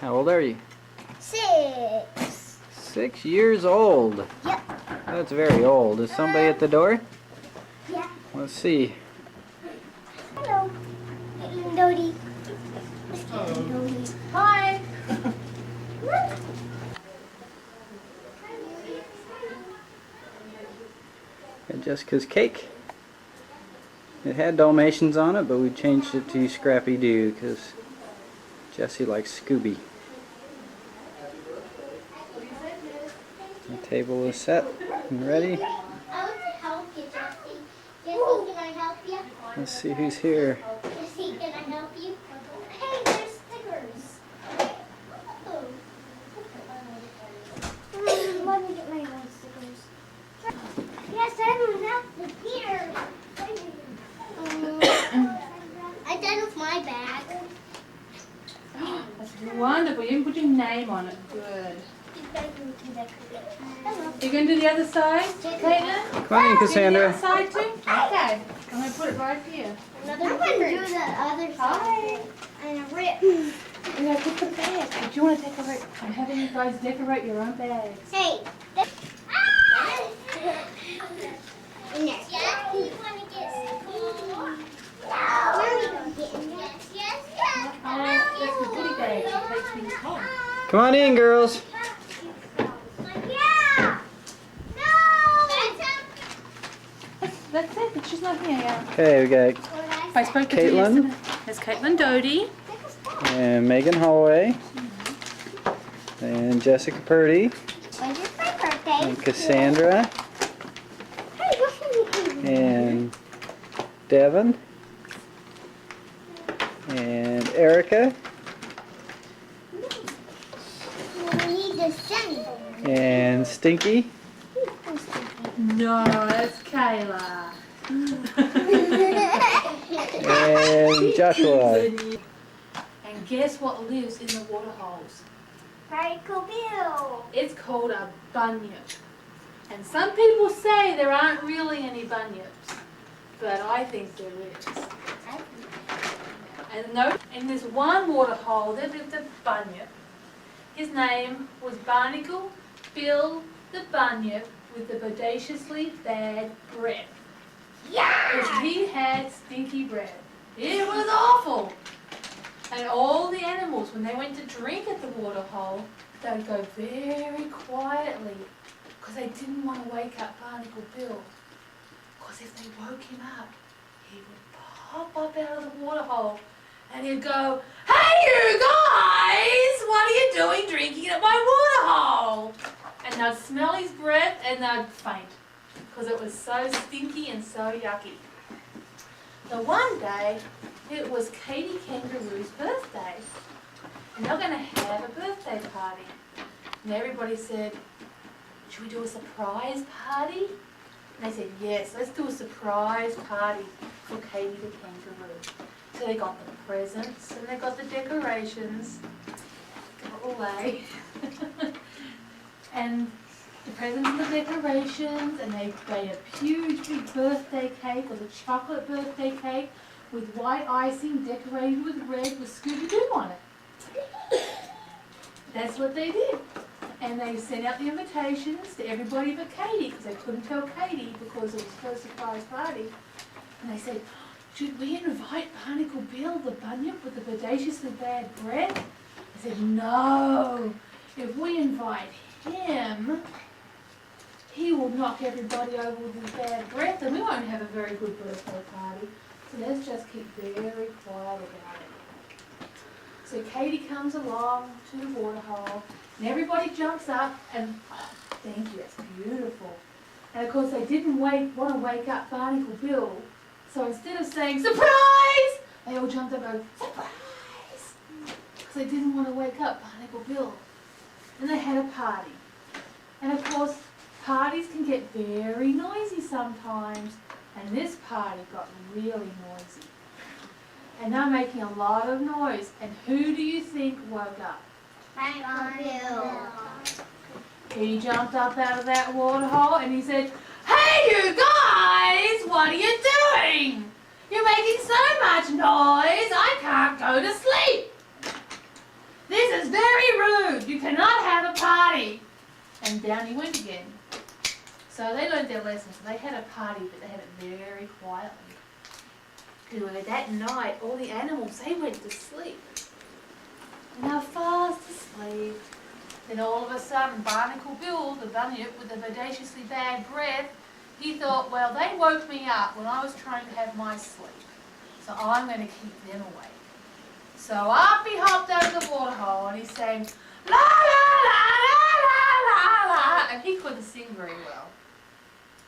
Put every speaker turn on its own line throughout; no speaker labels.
How old are you?
6.
6 years old.
Yep.
That's very old. Is somebody at the door?
Yeah.
Let's see.
Hello. Caitlin Doty. Miss Caitlin Doty. Hi.
Got Jessica's cake. It had Dalmatians on it, but we changed it to Scrappy Doo because Jessie likes Scooby. The table is set and ready.
I want to help you, Jessie. Jessie, can I help you?
Let's see who's here.
Jessie, can I help you? Hey, there's stickers. Oh. Let me get my own stickers. Yes, I don't have to here. I done with my bag.
That's wonderful. You can put your name on it. Good. You going to do the other side, Caitlin?
Come on in,
The
Cassandra.
other side too? Okay. I'm going to put it right here.
Another I'm going to do the other side. And a rip.
I'm going to put the bag. Do you want to decorate? I'm having you guys decorate your own bags.
Hey. Yeah, you want to get more?
That's the goodie bag. It makes things home.
Come on in, girls.
Yeah. No.
That's it. But she's not here yet.
Okay, we got
I spoke to
Caitlin.
her. There's Caitlin Doty.
and Megan Holloway and Jessica Purdy
When is my birthday?
and Cassandra
Hey, what's your name?
and Devin and Erica
We need the sun.
and Stinky
No, that's Kayla.
and Joshua.
And guess what lives in the water holes?
Barnacle Bill.
It's called a bunyip. And some people say there aren't really any bunyips, but I think there is. And no, in this one water hole there lived a bunyip. His name was Barnacle Bill the Bunyip with the bodaciously bad breath. Because he had stinky breath. It was awful. And all the animals, when they went to drink at the water hole, they would go very quietly because they didn't want to wake up Barnacle Bill. Because if they woke him up, he would pop up out of the water hole and he'd go, "Hey you guys, what are you doing drinking at my water hole?" And they'd smell his breath and they'd faint because it was so stinky and so yucky. So one day, it was Katie Kangaroo's birthday, and they're going to have a birthday party. And everybody said, "Should we do a surprise party?" And they said, "Yes, let's do a surprise party for Katie the Kangaroo." So they got the presents and they got the decorations. Go away. And the presents and the decorations, and they made a huge big birthday cake. It was a chocolate birthday cake with white icing decorated with red with Scooby-Doo on it. That's what they did. And they sent out the invitations to everybody but Katie, because they couldn't tell Katie because it was her surprise party. And they said, "Should we invite Barnacle Bill the Bunyip with the bodaciously bad breath?" I said, "No. If we invite him, he will knock everybody over with his bad breath and we won't have a very good birthday party. So let's just keep very quiet about it." So Katie comes along to the water hole and everybody jumps up and, "Oh, thank you, that's beautiful." And of course they didn't want to wake up Barnacle Bill. So instead of saying, "Surprise!" they all jumped up and go, "Surprise!" Because they didn't want to wake up Barnacle Bill. And they had a party. And of course, parties can get very noisy sometimes, and this party got really noisy. And they're making a lot of noise. And who do you think woke up?
Barnacle Bill.
He jumped up out of that water hole and he said, "Hey you guys, what are you doing? You're making so much noise, I can't go to sleep. This is very And down he went again. So they learned their lessons. They had a party, but they had it very quietly. Anyway, that night, all the animals, they went to sleep. And they were fast asleep. Then all of a sudden, Barnacle Bill, the bunyip with the bodaciously bad breath, he thought, well, they woke me up when I was trying to have my sleep. So I'm going to keep them awake. So up he hopped over the water hole and he sang, la la la la la la la, and he couldn't sing very well.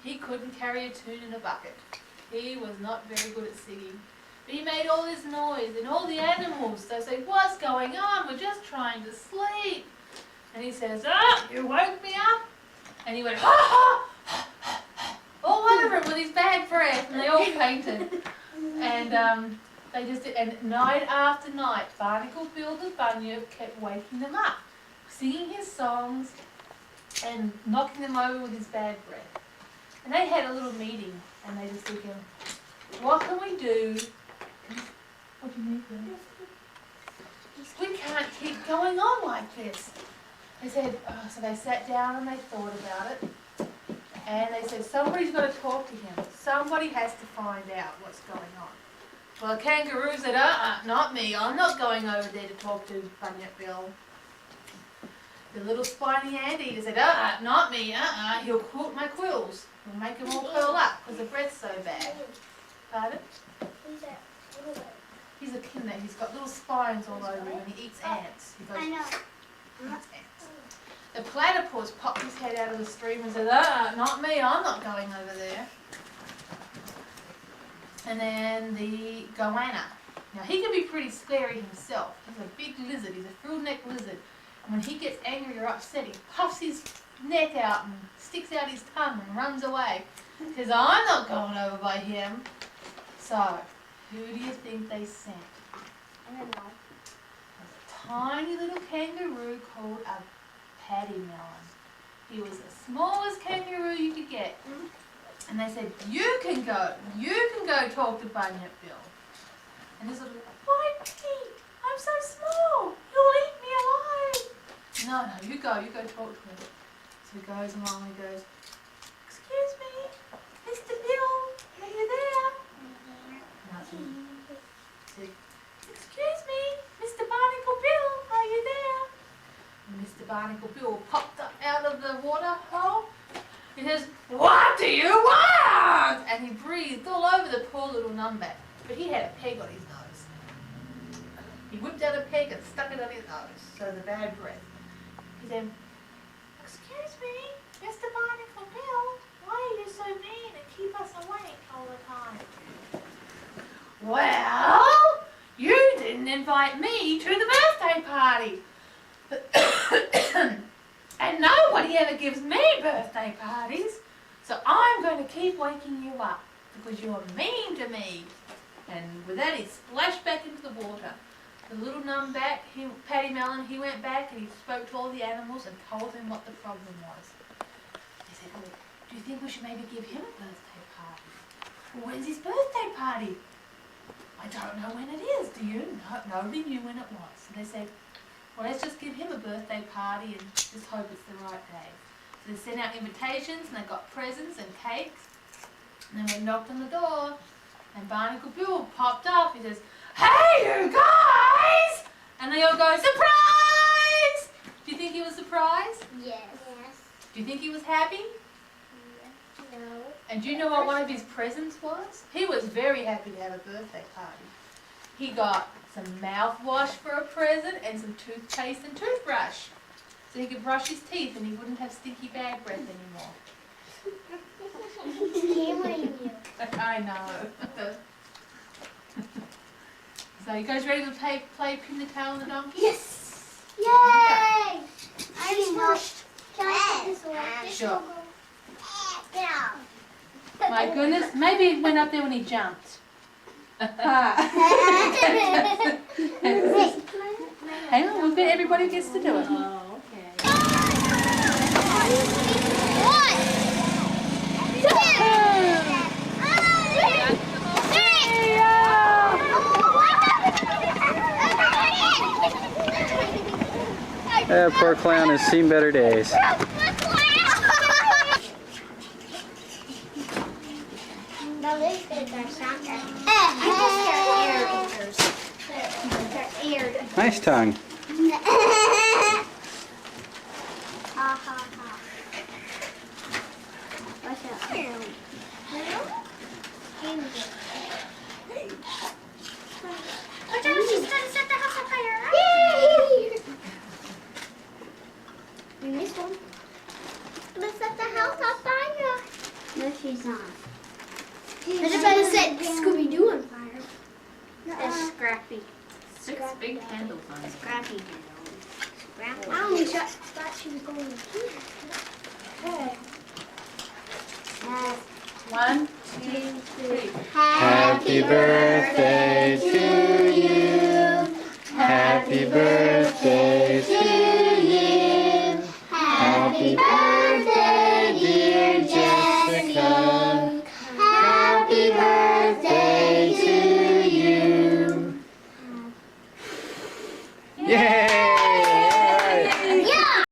He couldn't carry a tune in a bucket. He was not very good at singing. But he made all this noise, and all the animals, they say, what's going on? We're just trying to sleep. And he says, you woke me up? And he went, ha ha, ha, ha, ha, all over him with his bad breath, and they all fainted. And they just did, and night after night, Barnacle Bill the bunyip kept waking them up, singing his songs and knocking them over with his bad breath. And they had a little meeting, and they just thinking, what can we do? What do you need, Ben? We can't keep going on like this. They said, so they sat down and they thought about it. And they said, somebody's got to talk to him. Somebody has to find out what's going on. Well, the kangaroo said, not me. I'm not going over there to talk to Bunyip Bill. The little spiny anteater said, not me. He'll quilt my quills. He'll make them all curl up because the breath's so bad. Pardon?
Who's that? What is it?
He's a kidney. He's got little spines all over him and he eats ants. He goes,
I know.
eats ants. The platypus popped his head out of the stream and said, not me. I'm not going over there. And then the goanna. Now he can be pretty scary himself. He's a big lizard. He's a frill-necked lizard. And when he gets angry or upset, he puffs his neck out and sticks out his tongue and runs away. He says, I'm not going over by him. So, who do you think they sent?
I don't know.
A tiny little kangaroo called a paddy melon. He was the smallest kangaroo you could get. And they said, you can go talk to Bunyip Bill. And this little, why me? I'm so small. You'll eat me alive. No, you go talk to him. So he goes along and he goes, excuse me, Mr. Bill, are you there? Nothing. He said, excuse me, Mr. Barnacle Bill, are you there? And Mr. Barnacle Bill popped up out of the water hole. He says, what do you want? And he breathed all over the poor little numbat. But he had a peg on his nose. He whipped out a peg and stuck it on his nose, so the bad breath. He said, excuse me, Mr. Barnacle Bill, why are you so mean and keep us awake all the time? Well, you didn't invite me to the birthday party. And nobody ever gives me birthday parties, so I'm going to keep waking you up because you're mean to me. And with that, he splashed back into the water. The little numbat, Paddy Melon, he went back and he spoke to all the animals and told them what the problem was. They said, well, do you think we should maybe give him a birthday party? Well, when's his birthday party? I don't know when it is. Do you? No, nobody knew when it was. So they said, well, let's just give him a birthday party and just hope it's the right day. So they sent out invitations and they got presents and cakes. And then they knocked on the door and Barnacle Bill popped up. He says, hey, you guys! And they all go, surprise! Do you think he was surprised?
Yes.
Do you think he was happy?
No.
And do you know what one of his presents was? He was very happy to have a birthday party. He got some mouthwash for a present and some toothpaste and toothbrush. So he could brush his teeth and he wouldn't have stinky bad breath anymore.
Scaring you.
I know. So you guys ready to play Pin the Tail on the Donkey?
Yes. Yay! I already know. Can I put this away?
Sure.
Get out.
My goodness, maybe it went up there when he jumped. Hang on, we'll bet everybody gets to do it.
Oh, okay.
1, 2, 3.
That poor clown has seen better days.
Well, these guys are sound I guess they're air eaters.
Nice tongue.
Ha ha ha. What's up? Watch out, she's gonna set the house on fire. Yay! You missed one. Let's set the house on fire. No, she's not. What about to set Scooby-Doo on fire? It's Scrappy.
6 big candles on it.
Scrappy. Scrappy. I only thought she was going to do that.
1, 2, 3.
Happy birthday to you. Happy birthday to you. Happy birthday, dear Jessica. Happy birthday to you. Yay!